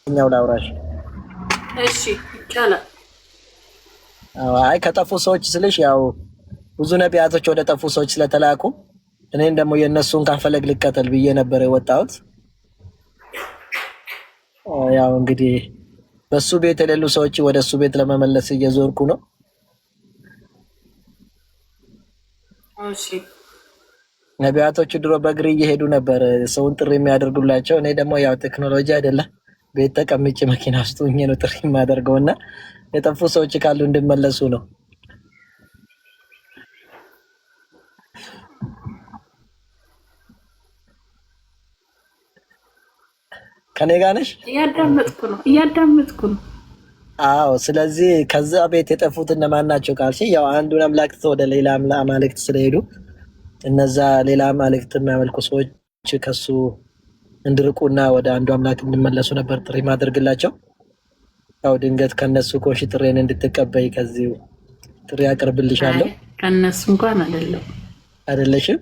ኛው ላውራሽ። እሺ ይቻላል። አይ ከጠፉ ሰዎች ስልሽ ያው ብዙ ነቢያቶች ወደ ጠፉ ሰዎች ስለተላኩ እኔን ደግሞ የእነሱን ካፈለግ ልከተል ብዬ ነበር የወጣሁት። ያው እንግዲህ በሱ ቤት የሌሉ ሰዎች ወደ እሱ ቤት ለመመለስ እየዞርኩ ነው። እሺ ነቢያቶቹ ድሮ በእግር እየሄዱ ነበር ሰውን ጥሪ የሚያደርጉላቸው። እኔ ደግሞ ያው ቴክኖሎጂ አይደለም ቤት ተቀምጬ መኪና ውስጥ ሆኜ ነው ጥሪ የማደርገውና የጠፉ ሰዎች ካሉ እንድመለሱ ነው። ከኔ ጋር ነሽ? እያዳመጥኩ ነው። አዎ። ስለዚህ ከዛ ቤት የጠፉት እነማን ናቸው ካልሽ ያው አንዱን አምላክ ወደ ሌላ አማልክት ስለሄዱ እነዛ ሌላ አማልክት የሚያመልኩ ሰዎች ከሱ እንድርቁና ወደ አንዱ አምላክ እንድመለሱ ነበር ጥሪ ማድረግላቸው። ያው ድንገት ከነሱ ኮሽ ጥሬን እንድትቀበይ ከዚህ ጥሪ አቀርብልሻለሁ። ከነሱ እንኳን አይደለሽም?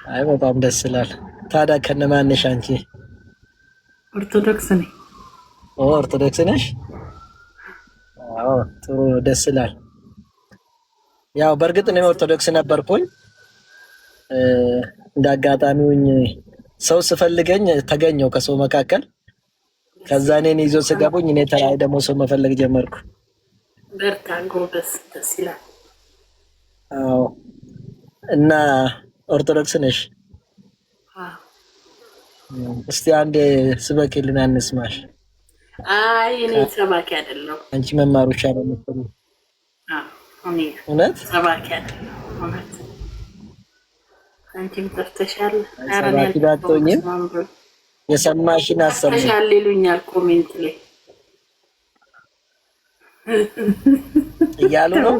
አይ በጣም ደስ ይላል። ታዲያ ከነማን ነሽ አንቺ? ኦርቶዶክስ ነኝ። ኦርቶዶክስ ነሽ? አዎ ጥሩ ደስ ይላል። ያው በእርግጥ እኔ ኦርቶዶክስ ነበርኩኝ። እንዳጋጣሚውኝ ሰው ስፈልገኝ ተገኘው ከሰው መካከል። ከዛ እኔን ይዞ ስገቡኝ እኔ ተራይ ደግሞ ሰው መፈለግ ጀመርኩ። በርታ ጎበዝ፣ ደስ ይላል። አዎ። እና ኦርቶዶክስ ነሽ? እስቲ አንዴ ስበኪልን አንስማሽ። አይ እኔ ሰባኪ አይደለሁ። አንቺ መማሩ ይሻላል መሰለኝ። እኔ እውነት ሰባኪ አይደለሁ። እውነት አንቺም ጠፍተሻል። ሰባኪ ባትሆኝም የሰማሽን አሰማሽ ጠፍተሻል ይሉኛል ኮሜንት ላይ እያሉ ነው።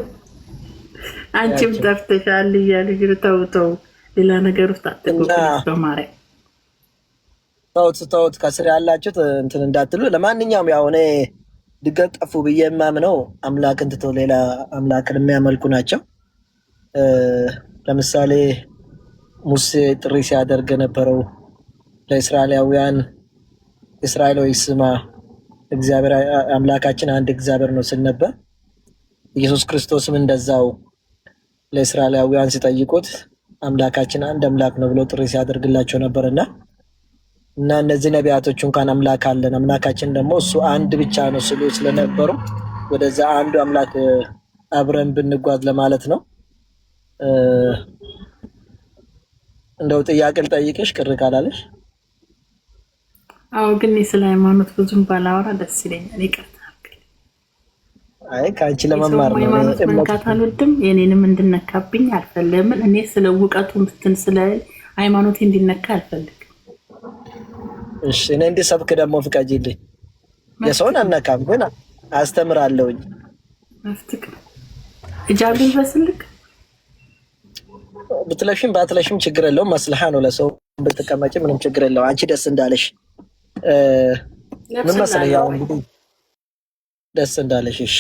አንቺም ጠፍተሻል እያሉ ተው ሌላ ነገር ውስጥ አትገቡ በማርያም ተውት ከስር ያላችሁት እንትን እንዳትሉ። ለማንኛውም ያው እኔ ድንገት ጠፉ ብዬ የማምነው አምላክን ትቶ ሌላ አምላክን የሚያመልኩ ናቸው። ለምሳሌ ሙሴ ጥሪ ሲያደርግ የነበረው ለእስራኤላውያን እስራኤላዊ ስማ እግዚአብሔር አምላካችን አንድ እግዚአብሔር ነው ሲል ነበር። ኢየሱስ ክርስቶስም እንደዛው ለእስራኤላውያን ሲጠይቁት አምላካችን አንድ አምላክ ነው ብሎ ጥሪ ሲያደርግላቸው ነበርና እና እነዚህ ነቢያቶች እንኳን አምላክ አለን አምላካችን ደግሞ እሱ አንድ ብቻ ነው ሲሉ ስለነበሩ ወደዛ አንዱ አምላክ አብረን ብንጓዝ ለማለት ነው። እንደው ጥያቄ ልጠይቅሽ ቅር ካላለሽ? አዎ፣ ግን ስለ ሃይማኖት ብዙም ባላወራ ደስ ይለኛል። ይቅርታ። አይ ከአንቺ ለመማር ነው። ሃይማኖት መንካት አልወድም፣ የኔንም እንድነካብኝ አልፈልግም። እኔ ስለ እውቀቱ እንትን ስለ ሃይማኖቴ እንዲነካ አልፈልግም። እሺ፣ እኔ እንድሰብክ ደግሞ ፍቀጂልኝ። የሰውን አነካም ግን አስተምራለሁኝ። መፍትክ እጃብኝ በስልክ ብትለሽም ባትለሽም ችግር የለውም። መስልሃ ነው። ለሰው ብትቀመጪ ምንም ችግር የለውም። አንቺ ደስ እንዳለሽ ምን መሰለኝ፣ ያው እንግዲህ ደስ እንዳለሽ። እሺ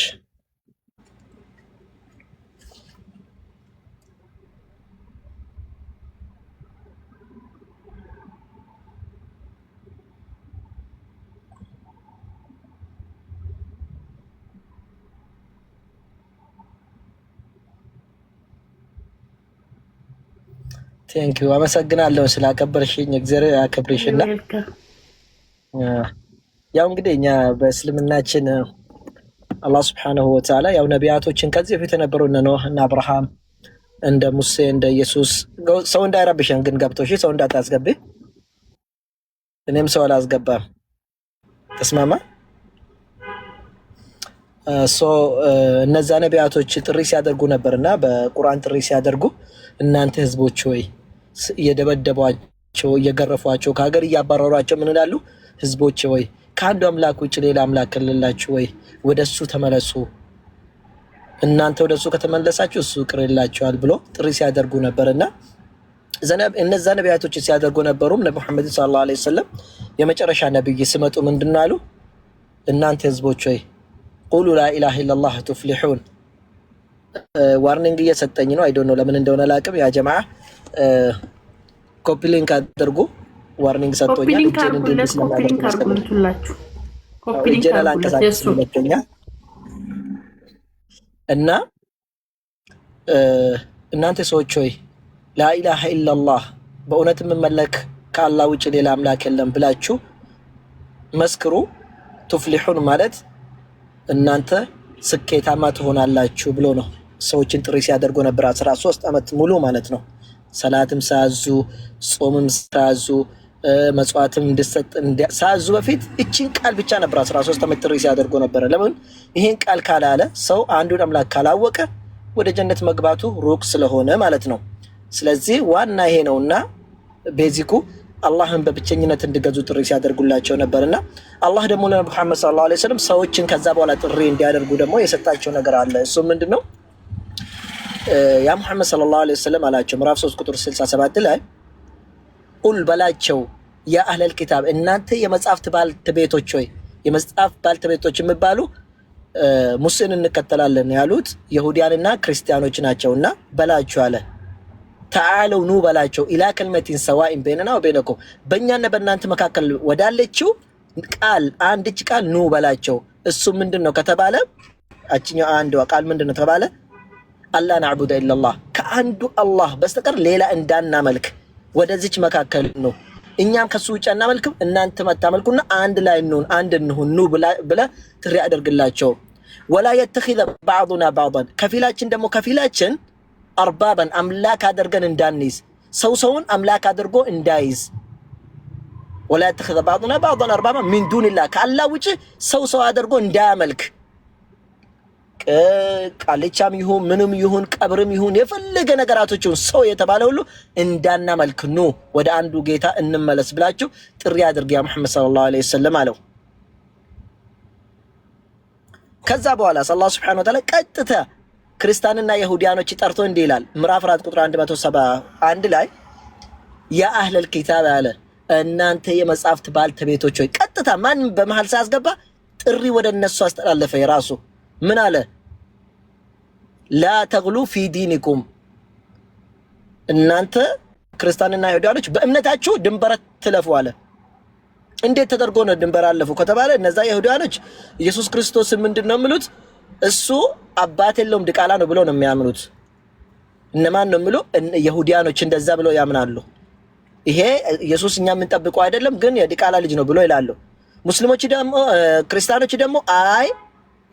ቴንኪው አመሰግናለሁ ስላከበርሽኝ። እግዚአብሔር ያከብርሽና ያው እንግዲህ እኛ በእስልምናችን አላህ Subhanahu Wa Ta'ala ያው ነቢያቶችን ከዚህ በፊት የነበሩ እነ ኖህ እና አብርሃም እንደ ሙሴ እንደ ኢየሱስ ሰው እንዳይረብሽን ግን ገብቶሽ ሰው እንዳታስገቢ። እኔም ሰው አላስገባም። ተስማማ? እነዛ ነቢያቶች ጥሪ ሲያደርጉ ነበርና በቁርአን ጥሪ ሲያደርጉ እናንተ ህዝቦች ሆይ እየደበደቧቸው እየገረፏቸው ከሀገር እያባረሯቸው ምን ይላሉ? ህዝቦች ሆይ ከአንዱ አምላክ ውጭ ሌላ አምላክ ከሌላችሁ ወይ ወደሱ ተመለሱ፣ እናንተ ወደሱ ከተመለሳችሁ እሱ ይቅር ይላችኋል ብሎ ጥሪ ሲያደርጉ ነበርና እነዛ ነቢያቶች ሲያደርጉ ነበሩም ለሙሐመድ ሰለላሁ ዐለይሂ ወሰለም የመጨረሻ ነብይ ሲመጡ ምንድነው አሉ? እናንተ ህዝቦች ሆይ ቁሉ ላ ኢላሃ ኢላላህ ቱፍሊሑን። ዋርኒንግ እየሰጠኝ ነው። አይ ዶንት ኖ ለምን እንደሆነ አላውቅም። ያ ጀማዓ ኮፒ ሊንክ አድርጉ። ዋርኒንግ ሰጥቶኛል። እጄን እንደዚህ ስለማደርግ አርጉላችሁ እጄን አላንቀሳቀስም ይለኛል። እና እናንተ ሰዎች ሆይ ላኢላሃ ኢላላህ በእውነት የምመለክ ከአላህ ውጭ ሌላ አምላክ የለም ብላችሁ መስክሩ። ቱፍሊሑን ማለት እናንተ ስኬታማ ትሆናላችሁ ብሎ ነው ሰዎችን ጥሪ ሲያደርጉ ነበር 13 ዓመት ሙሉ ማለት ነው። ሰላትም ሳያዙ ጾምም ሳያዙ መጽዋዕትም እንድሰጥ ሳያዙ በፊት እቺን ቃል ብቻ ነበር 13 ዓመት ጥሪ ሲያደርጉ ነበር። ለምን ይሄን ቃል ካላለ ሰው አንዱን አምላክ ካላወቀ ወደ ጀነት መግባቱ ሩቅ ስለሆነ ማለት ነው። ስለዚህ ዋና ይሄ ነውና ቤዚኩ አላህን በብቸኝነት እንዲገዙ ጥሪ ሲያደርጉላቸው ነበርና አላህ ደግሞ ለነብዩ መሐመድ ሰለላሁ ዐለይሂ ወሰለም ሰዎችን ከዛ በኋላ ጥሪ እንዲያደርጉ ደግሞ የሰጣቸው ነገር አለ። እሱ ምንድነው? ያ መሐመድ ሰለላሁ ዐለይሂ ወሰለም አላቸው ምዕራፍ 3 ቁጥር 67 ላይ ቁል በላቸው ያ አህለል ኪታብ እናንተ የመጽሐፍት ባልተቤቶች ሆይ የመጽሐፍ ባልተቤቶች የሚባሉ ሙስሊምን እንከተላለን ያሉት ይሁዲያንና ክርስቲያኖች ናቸውና በላቸው አለ ተዓለው ኑ በላቸው ኢላ ከልመቲን ሰዋኢን በይነና ወበይነኩም በእኛና በእናንተ መካከል ወዳለችው ቃል አንድች ቃል ኑ በላቸው። እሱ ምንድነው ከተባለ አችኛው አንዱ ቃል ምንድነው ተባለ አላ ነዕቡደ ኢላላህ ከአንዱ አላህ በስተቀር ሌላ እንዳናመልክ ወደዚች መካከል ነው። እኛም ከሱ ውጭ እናመልክም እናንተ መታመልኩና አንድ ላይ እንሁን አንድ እንሁን ኑ ብለ ጥሪ አድርግላቸው። ወላ የተኺዘ ባዕዱና ባዕዳን ከፊላችን ደግሞ ከፊላችን አርባባን አምላክ አድርገን እንዳንይዝ ሰውን አምላክ አድርጎ እንዳይዝ። ወላ የተኺዘ ባዕዱና ባዕዳን አርባባን ሚን ዱንላህ ከአላህ ውጭ ሰው አድርጎ እንዳያመልክ ቃልቻም ይሁን ምንም ይሁን ቀብርም ይሁን የፈለገ ነገራቶችን ሰው የተባለ ሁሉ እንዳናመልክ ኑ ወደ አንዱ ጌታ እንመለስ ብላችሁ ጥሪ አድርግ ያ መሐመድ ሰለላሁ ዐለይሂ ወሰለም አለው። ከዛ በኋላ አላህ ሱብሓነሁ ወተዓላ ቀጥታ ክርስቲያንና ይሁዲያኖች ጠርቶ እንዲህ ይላል ምዕራፍ 4 ቁጥር 171 ላይ ያ አህለል ኪታብ አለ እናንተ የመጽሐፍት ባልተቤቶች ሆይ ቀጥታ ማን በመሃል ሳያስገባ ጥሪ ወደ እነሱ አስተላለፈ። የራሱ ምን አለ? ላ ተግሉ ፊ ዲኒኩም እናንተ ክርስቲያንና ይሁዳኖች በእምነታችሁ ድንበር ትለፉ አለ። እንዴት ተደርጎ ነው ድንበር አለፉ ከተባለ እነዛ ይሁዳኖች ኢየሱስ ክርስቶስን ምንድነው የሚሉት? እሱ አባት የለውም ድቃላ ነው ብሎ ነው የሚያምኑት። እነማን ነው የሚሉ? ይሁዳኖች እንደዛ ብሎ ያምናሉ። ይሄ ኢየሱስ እኛ የምንጠብቀው አይደለም ግን የድቃላ ልጅ ነው ብሎ ይላሉ። ሙስሊሞች ደግሞ ክርስቲያኖች ደግሞ አይ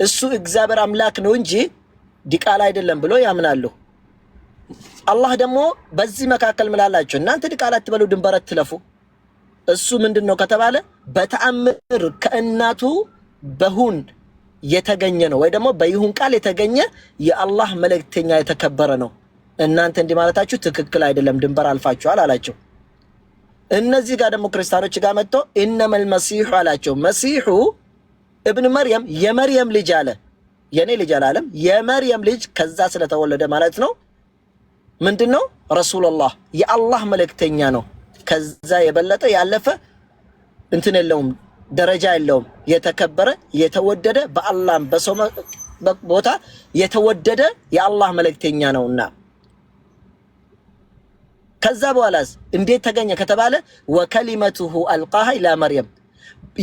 እሱ እግዚአብሔር አምላክ ነው እንጂ ዲቃላ አይደለም ብሎ ያምናሉ። አላህ ደግሞ በዚህ መካከል ምላላችሁ እናንተ ዲቃላ አትበሉ ድንበር አትለፉ። እሱ ምንድነው ከተባለ በተአምር ከእናቱ በሁን የተገኘ ነው ወይ ደግሞ በይሁን ቃል የተገኘ የአላህ መልእክተኛ የተከበረ ነው። እናንተ እንዲህ ማለታችሁ ትክክል አይደለም ድንበር አልፋችኋል አላቸው። እነዚህ ጋር ደግሞ ክርስቲያኖች ጋር መጥቶ ኢነመል መሲሑ አላቸው። መሲሑ እብን መርየም የመርየም ልጅ አለ። የኔ ልጅ አላለም የመርየም ልጅ ከዛ ስለተወለደ ማለት ነው ምንድነው ረሱላህ የአላህ መልእክተኛ ነው። ከዛ የበለጠ ያለፈ እንትን የለውም ደረጃ የለውም። የተከበረ የተወደደ በአላህም በሰው ቦታ የተወደደ የአላህ መልእክተኛ ነውና ከዛ በኋላስ እንዴት ተገኘ ከተባለ ወከሊመቱሁ አልቃሃ ኢላ መርየም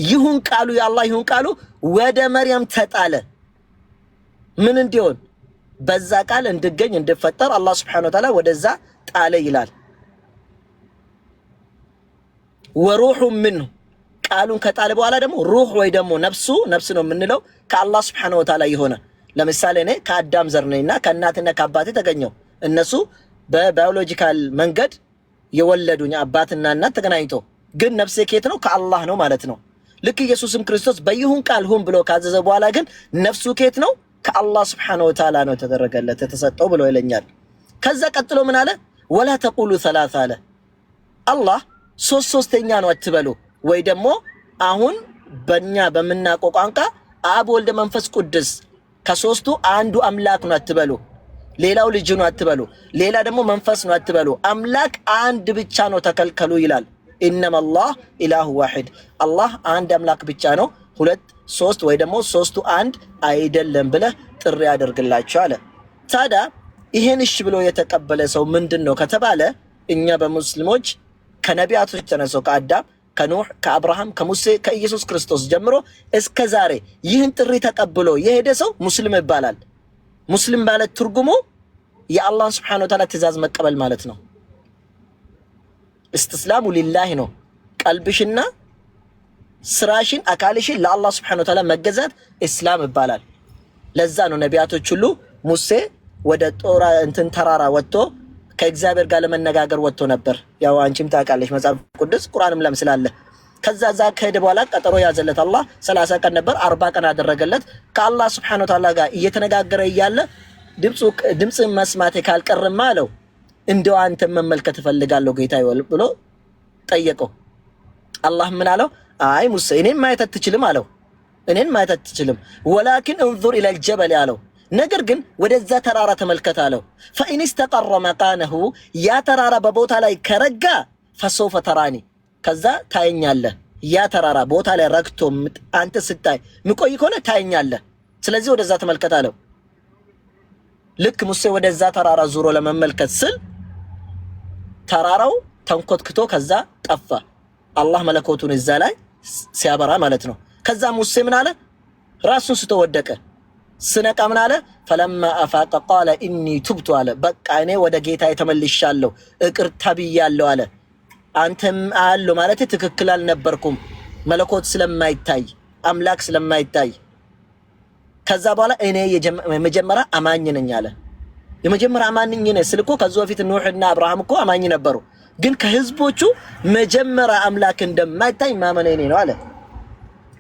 ይሁን ቃሉ የአላህ ይሁን ቃሉ ወደ መርየም ተጣለ። ምን እንዲሆን በዛ ቃል እንድገኝ እንድፈጠር አላህ Subhanahu Wa Ta'ala ወደዛ ጣለ ይላል። ወሩሁ ምንሁ ቃሉን ከጣለ በኋላ ደግሞ ሩህ ወይ ደግሞ ነፍስ ነው የምንለው ከአላህ Subhanahu Wa Ta'ala የሆነ ለምሳሌ እኔ ከአዳም ዘር ነኝና ከእናትና ከአባቴ ተገኘው እነሱ በባዮሎጂካል መንገድ የወለዱኝ አባትና እናት ተገናኝቶ ግን ነፍሴ ከየት ነው ከአላህ ነው ማለት ነው። ልክ ኢየሱስም ክርስቶስ በይሁን ቃል ሁን ብሎ ካዘዘ በኋላ ግን ነፍሱ ከየት ነው ከአላህ Subhanahu Wa Ta'ala ነው ተደረገለት ተሰጠው ብሎ ይለኛል። ከዛ ቀጥሎ ምን አለ? ወላ ተቁሉ ሰላሳ አለ አላህ ሶስተኛ ነው አትበሉ ወይ ደግሞ አሁን በእኛ በምናውቀው ቋንቋ አብ ወልድ መንፈስ ቅዱስ ከሶስቱ አንዱ አምላክ ነው አትበሉ። ሌላው ልጅ ነው አትበሉ። ሌላ ደግሞ መንፈስ ነው አትበሉ። አምላክ አንድ ብቻ ነው ተከልከሉ ይላል። ኢነመላህ ኢላሁ ዋሂድ አላህ አንድ አምላክ ብቻ ነው ሁለት ሶስት ወይ ደግሞ ሶስቱ አንድ አይደለም ብለህ ጥሪ ያደርግላችሁ አለ። ታዲያ ይሄን እሺ ብሎ የተቀበለ ሰው ምንድነው ከተባለ እኛ በሙስሊሞች ከነቢያቶች ተነስቶ ከአዳም ከኖህ ከአብርሃም ከሙሴ ከኢየሱስ ክርስቶስ ጀምሮ እስከ ዛሬ ይህን ጥሪ ተቀብሎ የሄደ ሰው ሙስሊም ይባላል። ሙስሊም ማለት ትርጉሙ የአላህ Subhanahu Wa Ta'ala ትእዛዝ መቀበል ማለት ነው። استسلام لله ነው። ቀልብሽና ስራሽን አካልሽን ለአላህ Subhanahu Wa Ta'ala መገዛት እስላም ይባላል። ለዛ ነው ነቢያቶች ሁሉ ሙሴ ወደ ጦራ እንትን ተራራ ወጥቶ ከእግዚአብሔር ጋር ለመነጋገር ወጥቶ ነበር። ያው አንቺም ታውቃለሽ መጽሐፍ ቅዱስ ቁርአንም ለምስላለ ከዛ ከሄደ በኋላ ቀጠሮ ያዘለት አላህ 30 ቀን ነበር 40 ቀን አደረገለት። ከአላህ Subhanahu Wa Ta'ala ጋር እየተነጋገረ እያለ ድምጽ መስማቴ ካልቀረማ አለው እንደው አንተ መመልከት ፈልጋለሁ ጌታዬ ብሎ ጠየቀው። አላህ ምን አለው? አይ ሙሴ እኔን ማየት አትችልም አለው። እኔን ማየት አትችልም ወላኪን انظر الى الجبل አለው። ነገር ግን ወደዛ ተራራ ተመልከት አለው። فإن استقر مكانه ያ ተራራ በቦታ ላይ ከረጋ فسوف تراني ከዛ ታየኛለህ። ያ ተራራ ቦታ ላይ ረግቶ አንተ ስታይ ምቆይ ከሆነ ታየኛለህ። ስለዚህ ወደዛ ተመልከት አለው። ልክ ሙሴ ወደዛ ተራራ ዙሮ ለመመልከት ስል ተራራው ተንኮትክቶ ከዛ ጠፋ። አላህ መለኮቱን እዛ ላይ ሲያበራ ማለት ነው። ከዛ ሙሴ ምን አለ? ራሱን ስተወደቀ ስነቃ ምን አለ? فلما افاق قال اني تبت አለ። በቃ እኔ ወደ ጌታ ተመልሻለሁ ይቅርታ ብያለሁ አለ። አንተም አለ ማለት ትክክል አልነበርኩም መለኮት ስለማይታይ አምላክ ስለማይታይ። ከዛ በኋላ እኔ የመጀመሪያ አማኝ ነኝ አለ። የመጀመሪያ አማኝ ነኝ ስልኮ ከዚህ በፊት ኑህና አብርሃም እኮ አማኝ ነበሩ፣ ግን ከህዝቦቹ መጀመሪያ አምላክ እንደማይታይ ማመን እኔ ነው አለ።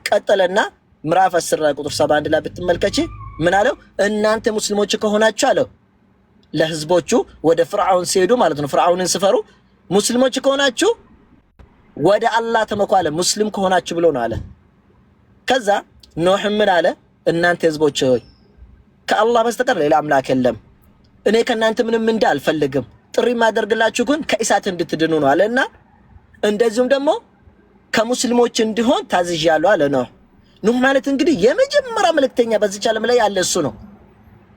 ቀጠለና ምዕራፍ 10 ቁጥር 71 ላይ ብትመልከቺ ምን አለው? እናንተ ሙስሊሞች ከሆናችሁ አለው ለህዝቦቹ ወደ ፍርዓውን ሲሄዱ ማለት ነው። ፍርዓውንን ሲፈሩ ሙስሊሞች ከሆናችሁ ወደ አላህ ተመኩ አለ። ሙስሊም ከሆናችሁ ብሎ ነው አለ። ከዛ ኖህ ምን አለ? እናንተ ህዝቦች ሆይ ከአላህ በስተቀር ሌላ አምላክ የለም። እኔ ከናንተ ምንም እንደ አልፈልግም። ጥሪ ማደርግላችሁ ግን ከእሳት እንድትድኑ ነው አለና እንደዚሁም ደግሞ ከሙስሊሞች እንዲሆን ታዝዣለሁ አለ ነው። ኑህ ማለት እንግዲህ የመጀመሪያ መልእክተኛ በዚህ ዓለም ላይ ያለ እሱ ነው።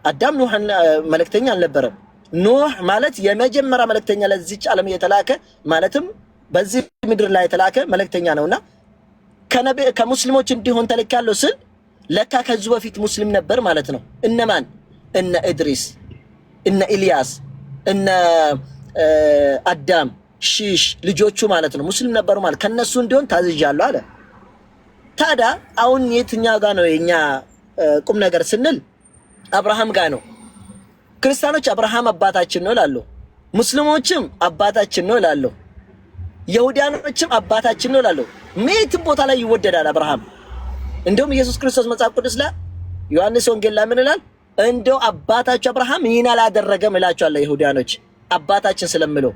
አዳም ኑህ መልእክተኛ አልነበረም። ኑህ ማለት የመጀመሪያ መልእክተኛ ለዚህ ዓለም የተላከ ማለትም በዚህ ምድር ላይ የተላከ መልእክተኛ ነውና ከሙስሊሞች እንዲሆን ተልካለሁ ስል ለካ ከዚህ በፊት ሙስሊም ነበር ማለት ነው። እነማን? እነ ኢድሪስ፣ እነ ኢልያስ፣ እነ አዳም ሺሽ ልጆቹ ማለት ነው ሙስሊም ነበሩ ማለት ከነሱ እንዲሆን ታዝዣለሁ አለ። ታዲያ አሁን የትኛው ጋር ነው የኛ ቁም ነገር ስንል አብርሃም ጋር ነው። ክርስቲያኖች አብርሃም አባታችን ነው ይላሉ፣ ሙስሊሞችም አባታችን ነው ይላሉ፣ ይሁዳኖችም አባታችን ነው ይላሉ። የትም ቦታ ላይ ይወደዳል አብርሃም። እንደውም ኢየሱስ ክርስቶስ መጽሐፍ ቅዱስ ላይ ዮሐንስ ወንጌል ላይ ምን ይላል? እንደው አባታችሁ አብርሃም ይህን አላደረገም እላችኋለሁ። ይሁዳኖች አባታችን ስለምለው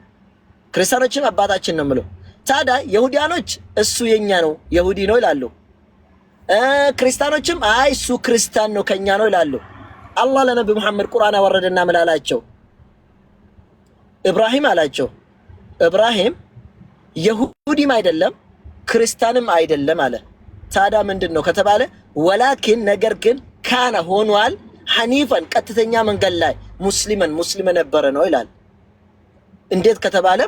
ክርስቲያኖችም አባታችን ነው ምለው። ታዲያ ይሁዳኖች እሱ የኛ ነው ይሁዲ ነው ይላሉ፣ ክርስቲያኖችም አይ እሱ ክርስቲያን ነው ከኛ ነው ይላሉ። አላህ ለነብዩ መሐመድ ቁርአን አወረደና ምን አላቸው? ኢብራሂም አላቸው። ኢብራሂም ይሁዲም አይደለም ክርስቲያንም አይደለም አለ። ታዲያ ምንድነው ከተባለ ወላኪን ነገር ግን ካነ ሆኗል ሐኒፈን ቀጥተኛ መንገድ ላይ ሙስሊም ነበረ ነው ይላል። እንዴት ከተባለ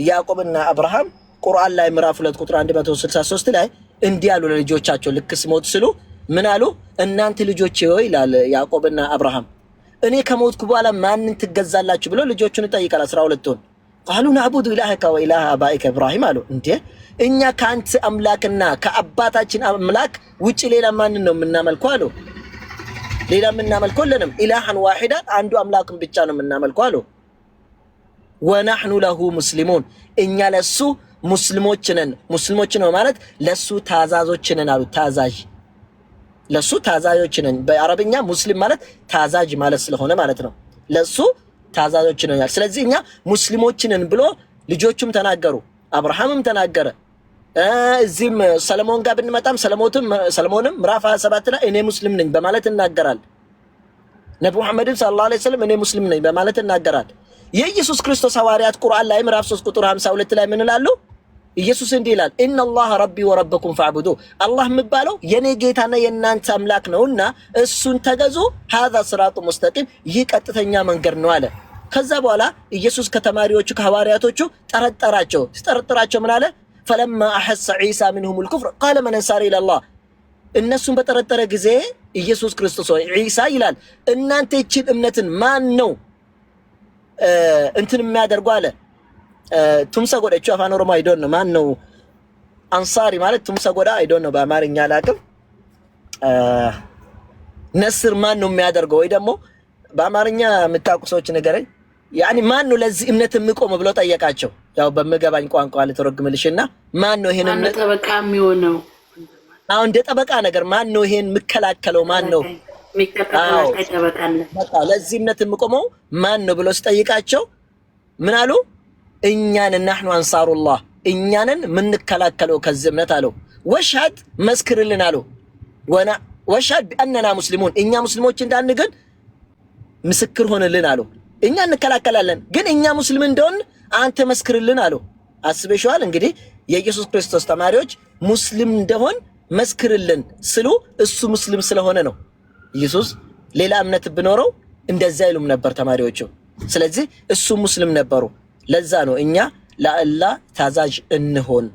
ያዕቆብና አብርሃም ቁርአን ላይ ምዕራፍ 2 ቁጥር 163 ላይ እንዲህ ያሉ ለልጆቻቸው ልክ ሲሞቱ ስሉ ምን አሉ? እናንተ ልጆቼ ሆይ ይላል ያዕቆብና አብርሃም እኔ ከሞትኩ በኋላ ማንን ትገዛላችሁ ብሎ ልጆቹን ይጠይቃል። 12ቱን قالوا نعبد إلهك وإله آبائك إبراهيم አሉ። እንዴ እኛ ካንተ አምላክና ከአባታችን አምላክ ውጪ ሌላ ማንን ነው የምናመልከው አሉ። ሌላ የምናመልከው የለንም። ኢላሃን ዋሂዳን አንዱ አምላክን ብቻ ነው የምናመልከው አሉ። ወነሕኑ ለሁ ሙስሊሙን እኛ ለሱ ሙስሊሞች ነን። ሙስሊሞች ነው ማለት ለሱ ታዛዦች ነን አሉ። ታዛዥ ለሱ ታዛዦች ነን። በአረብኛ ሙስሊም ማለት ታዛዥ ማለት ስለሆነ ማለት ነው። ለሱ ታዛዦች ነን። ስለዚህ እኛ ሙስሊሞች ነን ብሎ ልጆቹም ተናገሩ፣ አብርሃምም ተናገረ። እዚህም ሰለሞን ጋር ብንመጣም ሰለሞንም ምዕራፍ 27 ላይ እኔ ሙስሊም ነኝ በማለት ይናገራል። ነብዩ መሐመድ ሰለላሁ ዐለይሂ ወሰለም እኔ ሙስሊም ነኝ በማለት ይናገራል። የኢየሱስ ክርስቶስ ሐዋርያት ቁርአን ላይ ምዕራፍ 3 ቁጥር 52 ላይ ምን ይላሉ? ኢየሱስ እንዲህ ይላል ኢነላህ ረቢ ወረበኩም ፈዕቡዱ አላህ የሚባለው የኔ ጌታና የእናንተ አምላክ ነውና እሱን ተገዙ። هذا صراط مستقيم ይህ ቀጥተኛ መንገድ ነው አለ። ከዛ በኋላ ኢየሱስ ከተማሪዎቹ ከሐዋርያቶቹ ጠረጠራቸው ምን አለ ፈለማ አሐሰ ዒሳ منهم الكفر قال من انصار الى الله እነሱን በጠረጠረ ጊዜ ኢየሱስ ክርስቶስ ዒሳ ይላል እናንተ እቺን እምነትን ማን ነው እንትን የሚያደርጉ አለ ቱምሰጎዳቹ አፋን ኦሮሞ አይዶን ነው ማን ነው አንሳሪ ማለት ቱምሰጎዳ አይዶን ነው በአማርኛ አላውቅም ነስር ማን ነው የሚያደርገው ወይ ደግሞ በአማርኛ የምታውቁ ሰዎች ነገረኝ ያኒ ማን ነው ለዚህ እምነት የሚቆመው ብሎ ጠየቃቸው ያው በመገባኝ ቋንቋ ልተረጉምልሽና ማን ነው ይሄን እምነት ጠበቃ የሚሆነው አሁን እንደ ጠበቃ ነገር ማን ነው ይሄን መከላከለው ማን ነው የሚከታተለው ጠበቃለ በቃ ለዚህ እምነት የሚቆመው ማን ነው ብሎ ሲጠይቃቸው ምን አሉ እኛን نحن انصار الله እኛንን ምንከላከለው ከዚህ እምነት አለው ወሽሀድ መስክርልን አለው ወሽሀድ باننا مسلمون እኛ ሙስሊሞች እንዳንገን ምስክር ሆነልን አለው እኛ እንከላከላለን ግን እኛ ሙስሊም እንደሆን አንተ መስክርልን አለው አስበሽዋል እንግዲህ የኢየሱስ ክርስቶስ ተማሪዎች ሙስሊም እንደሆን መስክርልን ስሉ እሱ ሙስሊም ስለሆነ ነው ኢየሱስ ሌላ እምነት ብኖረው እንደዛ ይሉም ነበር ተማሪዎቹ ስለዚህ እሱ ሙስሊም ነበሩ ለዛ ነው እኛ ለአላህ ታዛዥ እንሆን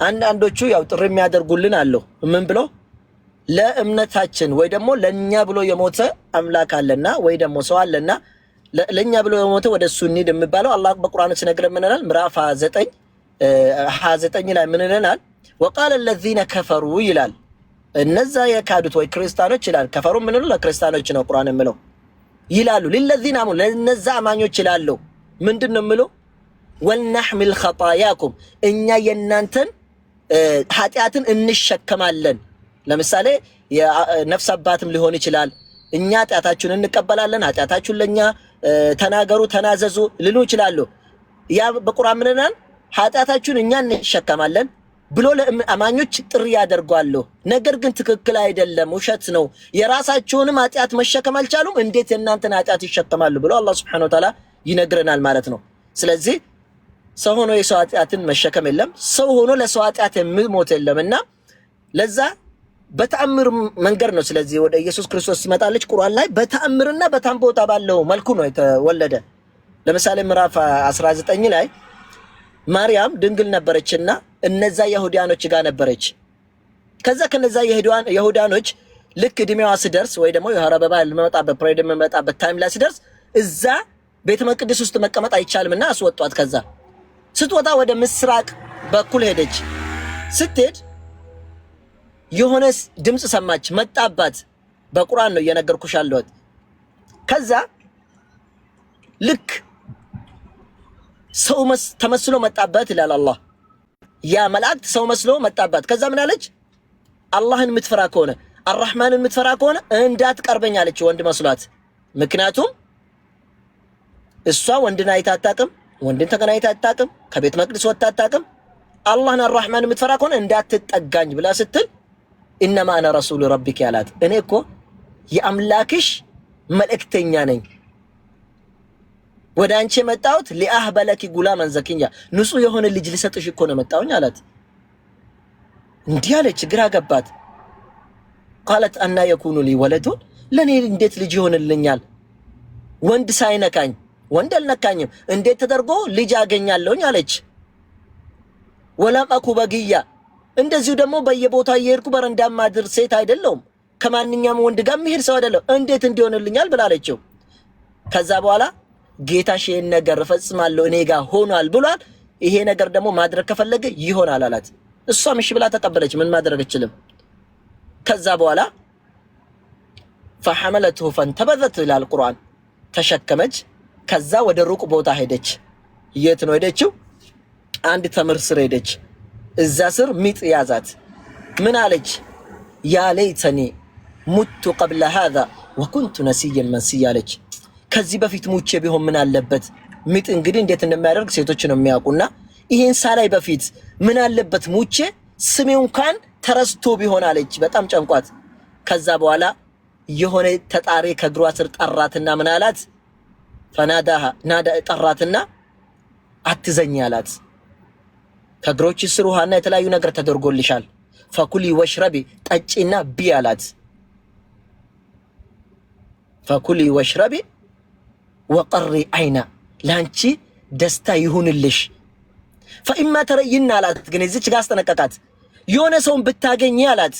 አንዳንዶቹ ያው ጥሪ የሚያደርጉልን አለው ምን ብሎ ለእምነታችን ወይ ደግሞ ለኛ ብሎ የሞተ አምላክ አለና ወይ ደግሞ ሰው አለና ለኛ ብሎ የሞተ ወደሱ እንሂድ የሚባለው አላህ በቁርአኑ ሲነግረን ምን ይላል ምዕራፍ 29 ላይ ምን ይላል وقال الذين كفروا ይላል እነዛ የካዱት ወይ ክርስቲያኖች ይላል ከፈሩ ምን ነው ለክርስቲያኖች ነው ቁርአን የሚለው ይላሉ ለلذين امنوا ለነዛ አማኞች ይላሉ ምንድነው የሚለው ወልነህሚል خطاياكم እኛ የናንተን ኃጢያትን እንሸከማለን ለምሳሌ የነፍስ አባትም ሊሆን ይችላል እኛ ኃጢያታችሁን እንቀበላለን ኃጢያታችሁን ለኛ ተናገሩ ተናዘዙ ሊሉ ይችላሉ ያ በቁርአን ምንናን ኃጢያታችሁን እኛ እንሸከማለን ብሎ ለአማኞች ጥሪ ያደርጋሉ ነገር ግን ትክክል አይደለም ውሸት ነው የራሳቸውንም ኃጢያት መሸከም አልቻሉም እንዴት የናንተን ኃጢያት ይሸከማሉ ብሎ አላህ Subhanahu Wa Ta'ala ይነግረናል ማለት ነው ስለዚህ ሰው ሆኖ የሰው ኃጢያትን መሸከም የለም ሰው ሆኖ ለሰው ኃጢያት የሚሞት የለምና ለዛ በተአምር መንገር ነው ስለዚህ ወደ ኢየሱስ ክርስቶስ ሲመጣለች ቁርአን ላይ በተአምርና በታምቦታ ባለው መልኩ ነው የተወለደ ለምሳሌ ምዕራፍ 19 ላይ ማርያም ድንግል ነበረችና እነዛ ይሁዳኖች ጋር ነበረች ከዛ ከነዛ ይሁዳኖች ልክ እድሜዋ ሲደርስ ወይ ደግሞ የሐረበባ ለመጣበት ፕሬድ መጣበት ታይም ላይ ሲደርስ እዛ ቤተ መቅደስ ውስጥ መቀመጥ አይቻልምና አስወጣት ከዛ ስትወጣ ወደ ምስራቅ በኩል ሄደች ስትሄድ የሆነ ድምጽ ሰማች መጣባት በቁርአን ነው እየነገርኩሽ ያለሁት ከዛ ልክ ሰው ተመስሎ መጣባት ይላል አላህ ያ መላእክት ሰው መስሎ መጣባት ከዛ ምን አለች አላህን ምትፈራ ከሆነ አርrahማንን ምትፈራ ከሆነ እንዳትቀርበኝ አለች ወንድ መስሏት ምክንያቱም እሷ ወንድን አይታ አታውቅም ወንድን ተገናኝታ አታውቅም ከቤት መቅደስ ወጣ አታውቅም አላህን አርrahማንን ምትፈራ ከሆነ እንዳትጠጋኝ ብላ ስትል انما انا رسول ربك ያላት እኔ እኮ የአምላክሽ መልእክተኛ ነኝ ወደ አንቺ መጣሁት ሊአህበለኪ ጉላማን ዘኪያ ንጹህ የሆነ ልጅ ልሰጥሽ እኮ ነው መጣሁኝ አላት እንዲህ አለች ግራ ገባት قالت ان يكون لي ولد ለኔ እንዴት ልጅ ይሆንልኛል ወንድ ሳይነካኝ ወንድ አልነካኝም እንዴት ተደርጎ ልጅ አገኛለሁኝ አለች ወላም አኩ በግያ እንደዚሁ ደግሞ በየቦታው እየሄድኩ በረንዳ ማድር ሴት አይደለሁም ከማንኛውም ወንድ ጋር መሄድ ሰው አይደለም እንዴት እንዲሆንልኛል ብላለችው ከዛ በኋላ ጌታሽ ይሄን ነገር ፈጽማለሁ እኔ ጋር ሆኗል ብሏል ይሄ ነገር ደግሞ ማድረግ ከፈለገ ይሆናል አላት እሷም እሺ ብላ ተቀበለች ምን ማድረግ አይችልም ከዛ በኋላ فحملته فانتبذت الى القران ተሸከመች ከዛ ወደ ሩቅ ቦታ ሄደች የት ነው ሄደችው አንድ ተምር ስር ሄደች እዛ ስር ሚጥ ያዛት ምን አለች ያ ለይተኒ ሙቱ قبل هذا وكنت نسيا منسيا አለች ከዚህ በፊት ሙቼ ቢሆን ምን አለበት ሚጥ እንግዲህ እንዴት እንደሚያደርግ ሴቶች ነው የሚያውቁና ይሄን ሳላይ በፊት ምን አለበት ሙቼ ስሜው እንኳን ተረስቶ ቢሆን አለች በጣም ጨንቋት ከዛ በኋላ የሆነ ተጣሪ ከግሯ ስር ጠራትና ምን አላት ፈናዳሃ ናዳ ጠራትና አትዘኝ አላት ከግሮች ስር ውሃና የተለያዩ ነገር ተደርጎልሻል ፈኩሊ ወሽረቢ ጠጪና ቢ አላት ፈኩሊ ወሽረቢ ወቀሪ አይና ላንቺ ደስታ ይሁንልሽ ፈኢማ ተረይና አላት። ግን እዚች ጋር አስጠነቀቃት። የሆነ ሰውን ብታገኝ አላት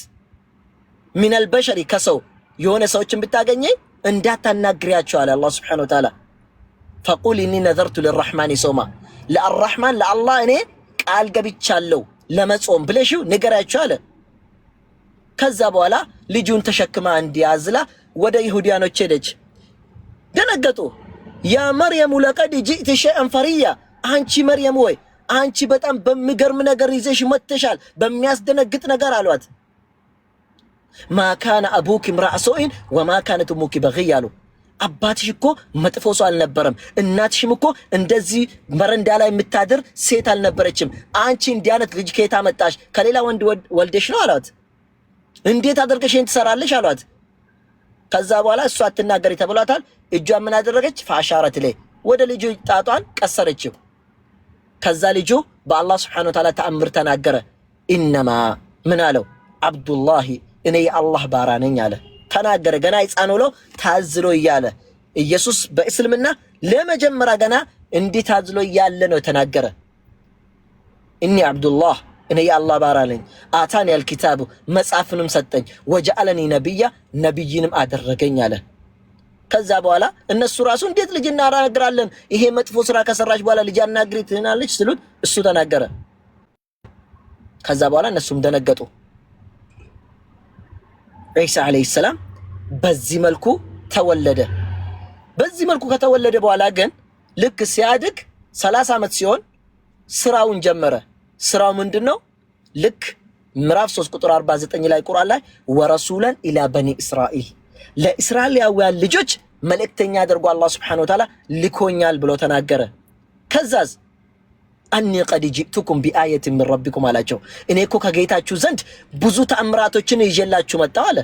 ሚነል በሸሪ ከሰው የሆነ ሰዎችን ብታገኝ እንዳታናግሪያቸው አለ አላህ ሱብሓነሁ ወተዓላ። ፈቁል ኢኒ ነዘርቱ ሊረሕማን ሶማ ለአርረሕማን ለአላህ እኔ ቃል ገብቻለሁ ለመጾም ብለሽው ንገሪያቸው አለ። ከዛ በኋላ ልጁን ተሸክማ እንዲያዝላ ወደ ይሁዲያኖች ሄደች። ደነገጡ። ያ መርየም ለቀድ ጂእቲ ሸይአን ፈሪያ፣ አንቺ መርየም ወይ አንቺ በጣም በሚገርም ነገር ይዘሽ መጥተሻል፣ በሚያስደነግጥ ነገር አሏት። ማ ካነ አቡኪ ምራእ ሱኢን ወማ ካነት እሙኪ በግይ አሉ። አባትሽ እኮ መጥፎ ሰው አልነበረም፣ እናትሽም እኮ እንደዚህ በረንዳ ላይ የምታድር ሴት አልነበረችም። አንቺ እንዲህ አይነት ልጅ ከየት አመጣሽ? ከሌላ ወንድ ወልደሽ ነው አሏት። እንዴት አድርገሽ ይሄን ትሰራለሽ አሏት። ከዛ በኋላ እሷ አትናገሪ ተብሏታል። እጇን ምን አደረገች? ፈአሻረት ላይ ወደ ልጁ ጣቷን ቀሰረችው። ከዛ ልጁ በአላህ ሱብሓነሁ ወተዓላ ተአምር ተናገረ። ኢነማ ምን አለው? አብዱላሂ እኔ የአላህ ባራ ነኝ አለ። ተናገረ። ገና ሕፃን ብሎ ታዝሎ እያለ ኢየሱስ በእስልምና ለመጀመሪያ ገና እንዲህ ታዝሎ እያለ ነው ተናገረ። እኒ አብዱላህ እኔ የአላህ ባራ ነኝ። አታኒ አልኪታቡ መጽሐፍንም ሰጠኝ። ወጀዐለኒ ነቢያ ነቢይንም አደረገኝ አለ። ከዛ በኋላ እነሱ ራሱ እንዴት ልጅ እናናግራለን? ይሄ መጥፎ ስራ ከሰራች በኋላ ልጅ አናግሪ ትናለች ስሉት እሱ ተናገረ። ከዛ በኋላ እነሱም ደነገጡ። ዒሳ አለይሂ ሰላም በዚህ መልኩ ተወለደ። በዚህ መልኩ ከተወለደ በኋላ ግን ልክ ሲያድግ 30 ዓመት ሲሆን ስራውን ጀመረ። ስራው ምንድነው? ልክ ምዕራፍ 3 ቁጥር 49 ላይ ቁርአን ላይ ወረሱላን ኢላ በኒ እስራኤል ለእስራኤላውያን ልጆች መልእክተኛ አድርጎ አላህ ሱብሓነሁ ወተዓላ ልኮኛል ብሎ ተናገረ። ከዛዝ አኒ ቀድ ጂእቱኩም ቢአየትን ሚን ረቢኩም አላቸው። እኔ እኮ ከጌታችሁ ዘንድ ብዙ ተአምራቶችን ይዤላችሁ መጣሁ አለ።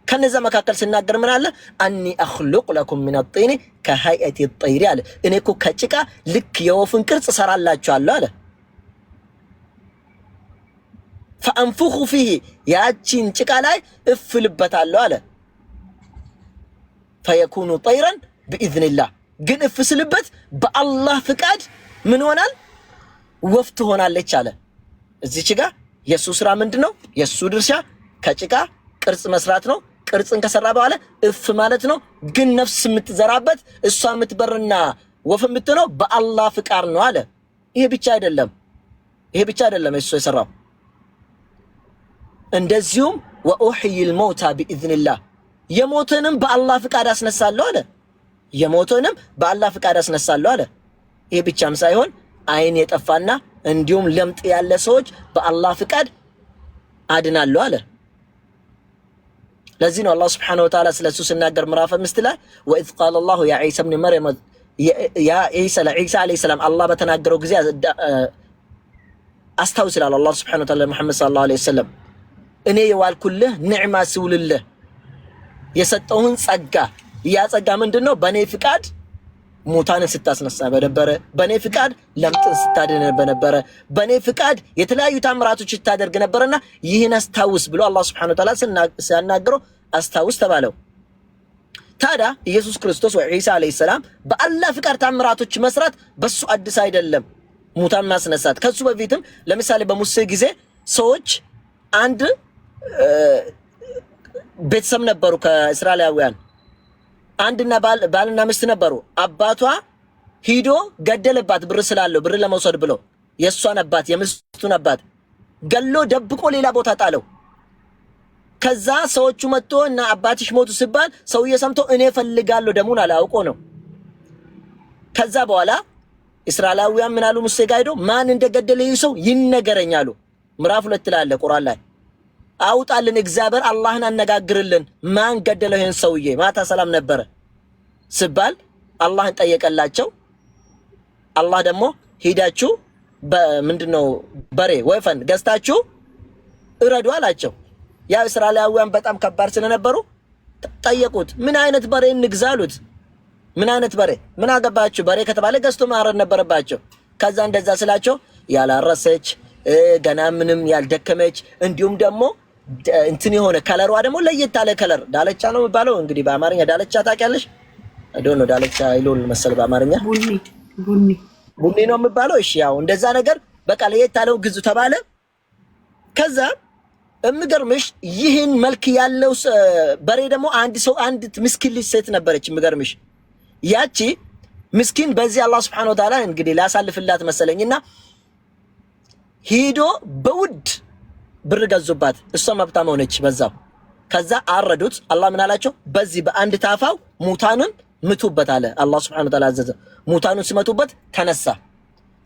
ከነዛ መካከል ሲናገር ምን አለ? አኒ አኽሉቅ ለኩም ሚነ ጢኒ ከሀይአቲ ጠይሪ አለ። እኔ እኮ ከጭቃ ልክ የወፍን ቅርጽ ሰራላችኋለሁ አለ። ፈአንፉኹ ፊሂ ያቺን ጭቃ ላይ እፍልበታለሁ አለ። ፈየኩኑ ጠይረን ቢኢዝኒላህ ግን እፍስልበት በአላህ ፍቃድ ምን ሆናል? ወፍ ትሆናለች አለ። እዚች ጋር የሱ ስራ ምንድነው? የሱ ድርሻ ከጭቃ ቅርጽ መስራት ነው። ቅርጽን ከሰራ በኋላ እፍ ማለት ነው። ግን ነፍስ የምትዘራበት እሷ የምትበርና ወፍ የምትሆነው በአላህ ፍቃድ ነው አለ። ይሄ ብቻ አይደለም እሱ የሰራው። እንደዚሁም ወኡሕይል መውታ ቢኢዝኒላህ የሞተንም በአላህ ፍቃድ አስነሳለሁ አለ። የሞተንም በአላህ ፍቃድ አስነሳለሁ አለ። ይሄ ብቻም ሳይሆን አይን የጠፋና እንዲሁም ለምጥ ያለ ሰዎች በአላህ ፍቃድ አድናለሁ አለ። ለዚህ ነው አላህ ሱብሓነሁ ወተዓላ ስለሱ ሲናገር ምዕራፍ 5 ላይ ወኢዝ ቃለ አላሁ ያ ዒሳ ኢብኑ መርየም ያ ዒሳ ለዒሳ አለይሂ ሰላም አላህ በተናገረው ጊዜ አስታውስ ይላል አላህ ሱብሓነሁ ወተዓላ ሙሐመድ ሰለላሁ ዐለይሂ ወሰለም እኔ የዋልኩልህ ንዕማ ስውልልህ የሰጠውን ጸጋ ያ ጸጋ ምንድነው? በኔ ፍቃድ ሙታንን ስታስነሳ በነበረ፣ በኔ ፍቃድ ለምጥን ስታድን በነበረ፣ በኔ ፍቃድ የተለያዩ ታምራቶች ስታደርግ ነበርና ይህን አስታውስ ብሎ አላህ ሱብሓነሁ ወተዓላ ሲያናግረው አስታውስ ተባለው። ታዲያ ኢየሱስ ክርስቶስ ወይ ዒሳ አለይሂ ሰላም በአላህ ፍቃድ ታምራቶች መስራት በሱ አዲስ አይደለም። ሙታን ማስነሳት ከሱ በፊትም ለምሳሌ በሙሴ ጊዜ ሰዎች አንድ ቤተሰብ ነበሩ ከእስራኤላውያን አንድና ባልና ሚስት ነበሩ። አባቷ ሂዶ ገደለባት ብር ስላለው ብር ለመውሰድ ብሎ የሷን አባት የሚስቱን አባት ገሎ ደብቆ ሌላ ቦታ ጣለው። ከዛ ሰዎቹ መጥቶ እና አባትሽ ሞቱ ሲባል ሰውዬ ሰምቶ እኔ ፈልጋለሁ ደሙን አላውቆ ነው። ከዛ በኋላ እስራኤላውያን ምን አሉ? ሙሴ ጋር ሄዶ ማን እንደገደለ ይህ ሰው ይነገረኛሉ። ምዕራፍ 2 ላይ አለ ቁርአን ላይ አውጣልን እግዚአብሔር አላህን አነጋግርልን ማን ገደለው ይሄን ሰውዬ? ማታ ሰላም ነበረ ሲባል አላህን ጠየቀላቸው። አላህ ደግሞ ሂዳችሁ በምንድነው በሬ ወይፈን ገዝታችሁ እረዱ አላቸው። ያ እስራኤላውያን በጣም ከባድ ስለነበሩ ጠየቁት። ምን አይነት በሬ እንግዛሉት? ምን አይነት በሬ? ምን አገባችሁ? በሬ ከተባለ ገዝቶ ማረድ ነበረባቸው። ከዛ እንደዛ ስላቸው ያላረሰች ገና ምንም ያልደከመች እንዲሁም ደግሞ እንትን የሆነ ከለሯ ደግሞ ለየት ያለ ከለር ዳለቻ ነው የሚባለው። እንግዲህ በአማርኛ ዳለቻ ታውቂያለሽ? አዶን ነው ዳለቻ አይሎል መሰል በአማርኛ ቡኒ ቡኒ ቡኒ ነው የሚባለው። እሺ ያው እንደዛ ነገር በቃ ለየት ያለው ግዙ ተባለ። ከዛ እምገርምሽ ይህን መልክ ያለው በሬ ደግሞ አንድ ምስኪን ልጅ ሴት ነበረች። እምገርምሽ ያቺ ምስኪን በዚህ አላህ Subhanahu Wa Ta'ala እንግዲህ ላሳልፍላት መሰለኝና ሂዶ በውድ ብር ገዙባት። እሷ መብታም ሆነች በዛው። ከዛ አረዱት። አላህ ምን አላቸው? በዚህ በአንድ ታፋው ሙታንን ምቱበት አለ አላህ Subhanahu Wa Ta'ala አዘዘ። ሙታኑን ሲመቱበት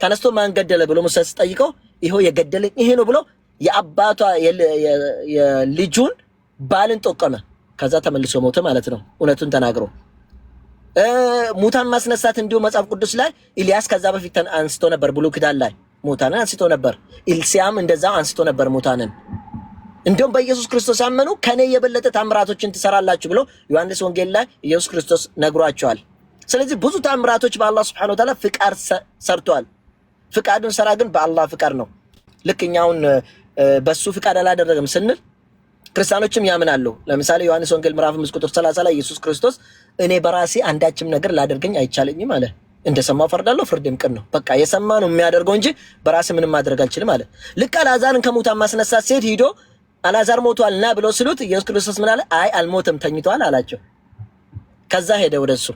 ተነስቶ ማን ገደለ ብሎ ሙሳ ሲጠይቀው ይሄው የገደለኝ ይሄ ነው ብሎ የአባቷ የልጁን ባልን ጠቀመ። ከዛ ተመልሶ ሞተ ማለት ነው እውነቱን ተናግሮ። ሙታን ማስነሳት እንዲሁ መጽሐፍ ቅዱስ ላይ ኢልያስ ከዛ በፊት አንስቶ ነበር። ብሉይ ኪዳን ላይ ሙታንን አንስቶ ነበር። ኢልሲያም እንደዛው አንስቶ ነበር ሙታንን። እንደውም በኢየሱስ ክርስቶስ ያመኑ ከኔ የበለጠ ታምራቶችን ትሰራላችሁ ብሎ ዮሐንስ ወንጌል ላይ ኢየሱስ ክርስቶስ ነግሯቸዋል። ስለዚህ ብዙ ታምራቶች በአላህ Subhanahu Wa Ta'ala ፍቃድ ሰርቷል። ፍቃዱን ሰራ ግን በአላህ ፍቃድ ነው። ልክኛውን በሱ ፍቃድ አላደረገም ስንል ክርስቲያኖችም ያምናሉ። ለምሳሌ ዮሐንስ ወንጌል ምዕራፍ 5 ቁጥር 30 ላይ ኢየሱስ ክርስቶስ እኔ በራሴ አንዳችም ነገር ላደርገኝ አይቻለኝም አለ። እንደሰማው ፈርዳለሁ፣ ፍርድም ቅን ነው። በቃ የሰማ ነው የሚያደርገው እንጂ በራሴ ምንም ማድረግ አልችልም አለ። ልክ አልዓዛርን ከሙታን ማስነሳት ሲሄድ ሂዶ አልዓዛር ሞቷልና ብለው ስሉት ኢየሱስ ክርስቶስ ምን አለ? አይ አልሞተም ተኝቷል አላቸው። ከዛ ሄደ ወደሱ።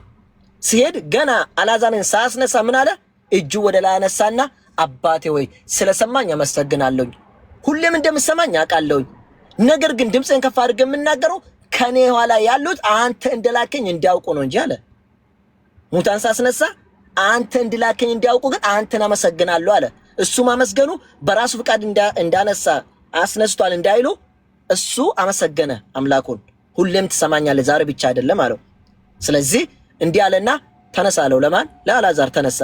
ሲሄድ ገና አልዓዛርን ሳያስነሳ ምን አለ? እጁ ወደ ላይ አነሳና አባቴ ወይ ስለሰማኝ አመሰግናለሁኝ፣ ሁሌም እንደምሰማኝ አውቃለሁኝ። ነገር ግን ድምፅን ከፍ አድርገህ የምናገረው ከኔ ኋላ ያሉት አንተ እንደላከኝ እንዲያውቁ ነው እንጂ አለ። ሙታን ሳስነሳ አንተ እንድላከኝ እንዲያውቁ ግን አንተን አመሰግናለሁ አለ። እሱ ማመስገኑ በራሱ ፍቃድ እንዳነሳ አስነስቷል እንዳይሉ እሱ አመሰገነ አምላኩን። ሁሌም ትሰማኛለህ ዛሬ ብቻ አይደለም አለው። ስለዚህ እንዲህ አለና ተነሳለው። ለማን? ለአልዓዛር ተነሳ።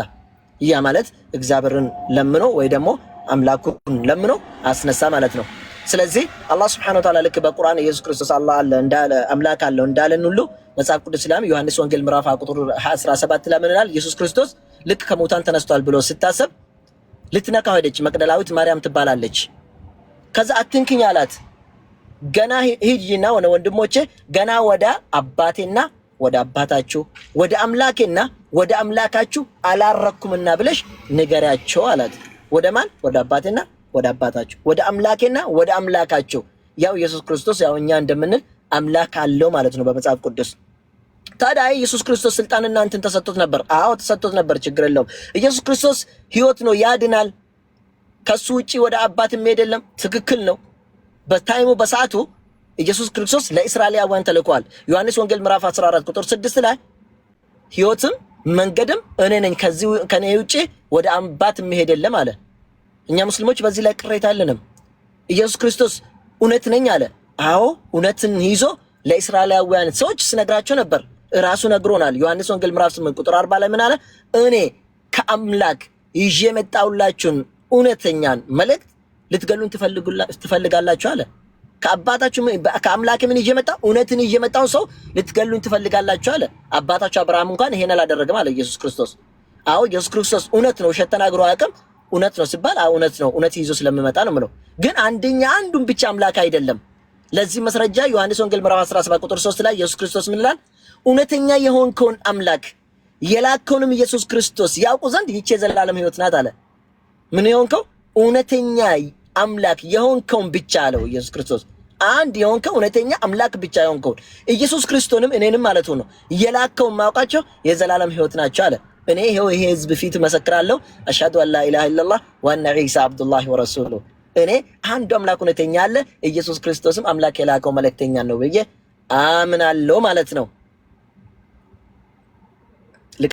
ያ ማለት እግዚአብሔርን ለምኖ ወይ ደግሞ አምላኩን ለምኖ አስነሳ ማለት ነው። ስለዚህ አላህ Subhanahu Wa Ta'ala ልክ በቁርአን ኢየሱስ ክርስቶስ አላህ አለ እንዳለ አምላክ አለው እንዳለን ሁሉ መጽሐፍ ቅዱስ ላይ ዮሐንስ ወንጌል ምዕራፍ 1 ቁጥር 17 ላይ ምን ይላል? ኢየሱስ ክርስቶስ ልክ ከሙታን ተነስቷል ብሎ ስታሰብ ልትነካው ሄደች። መቅደላዊት ማርያም ትባላለች። ከዛ አትንክኝ አላት። ገና ሂጂና ወንድሞቼ ገና ወደ አባቴና ወደ አባታችሁ ወደ አምላኬና ወደ አምላካችሁ አላረኩምና ብለሽ ንገሪያቸው አላት። ወደ ማን? ወደ አባቴና ወደ አባታችሁ ወደ አምላኬና ወደ አምላካችሁ። ያው ኢየሱስ ክርስቶስ ያው እኛ እንደምንል አምላክ አለው ማለት ነው በመጽሐፍ ቅዱስ። ታዲያ ኢየሱስ ክርስቶስ ስልጣንና እንትን ተሰጥቶት ነበር። አዎ ተሰጥቶት ነበር፣ ችግር የለውም። ኢየሱስ ክርስቶስ ህይወት ነው፣ ያድናል። ከሱ ውጪ ወደ አባት መሄድ የለም። ትክክል ነው። በታይሙ በሰዓቱ ኢየሱስ ክርስቶስ ለእስራኤላውያን ተልኳል። ዮሐንስ ወንጌል ምዕራፍ 14 ቁጥር 6 ላይ ህይወትም መንገድም እኔ ነኝ፣ ከኔ ውጪ ወደ አባት መሄድ የለም አለ። እኛ ሙስሊሞች በዚህ ላይ ቅሬታ የለንም። ኢየሱስ ክርስቶስ እውነት ነኝ አለ። አዎ እውነትን ይዞ ለእስራኤላውያን ሰዎች ስነግራቸው ነበር። ራሱ ነግሮናል። ዮሐንስ ወንጌል ምዕራፍ 8 ቁጥር 40 ላይ ምን አለ? እኔ ከአምላክ ይዤ የመጣሁላችሁን እውነተኛን መልእክት ልትገሉን ትፈልጋላችሁ አለ። ከአምላክ ምን ይዤ መጣሁ? እውነትን ይዤ መጣሁ። ሰው ልትገሉን ትፈልጋላችሁ አለ። አባታችሁ አብርሃም እንኳን ይሄን አላደረገም አለ ኢየሱስ ክርስቶስ። አዎ ኢየሱስ ክርስቶስ እውነት ነው፣ ውሸት ተናግሮ አያውቅም። እውነት ነው ሲባል እውነት ነው፣ እውነት ይዞ ስለሚመጣ ነው የምለው። ግን አንዱን ብቻ አምላክ አይደለም። ለዚህ መስረጃ ዮሐንስ ወንጌል ምዕራፍ 17 ቁጥር 3 ላይ ኢየሱስ ክርስቶስ ምን ይላል? እውነተኛ የሆንከውን አምላክ የላከውንም ኢየሱስ ክርስቶስ ያውቁ ዘንድ ይህች የዘላለም ሕይወት ናት አለ። ምን የሆንከው? እውነተኛ አምላክ የሆንከውን ብቻ አለው ኢየሱስ ክርስቶስ። አንድ የሆንከው እውነተኛ አምላክ ብቻ የሆንከውን ኢየሱስ ክርስቶስንም እኔንም ማለት ነው የላከውን ማውቃቸው የዘላለም ሕይወት ናቸው አለ። እኔ ይሄ ህዝብ ፊት መሰክራለሁ አሽሀዱ አን ላ ኢላሀ ኢለላህ ወአነ ዒሳ አብዱላሂ ወረሱሉሁ። እኔ አንዱ አምላክ እውነተኛ አለ፣ ኢየሱስ ክርስቶስም አምላክ የላከው መልእክተኛ ነው ብዬ አምናለሁ ማለት ነው።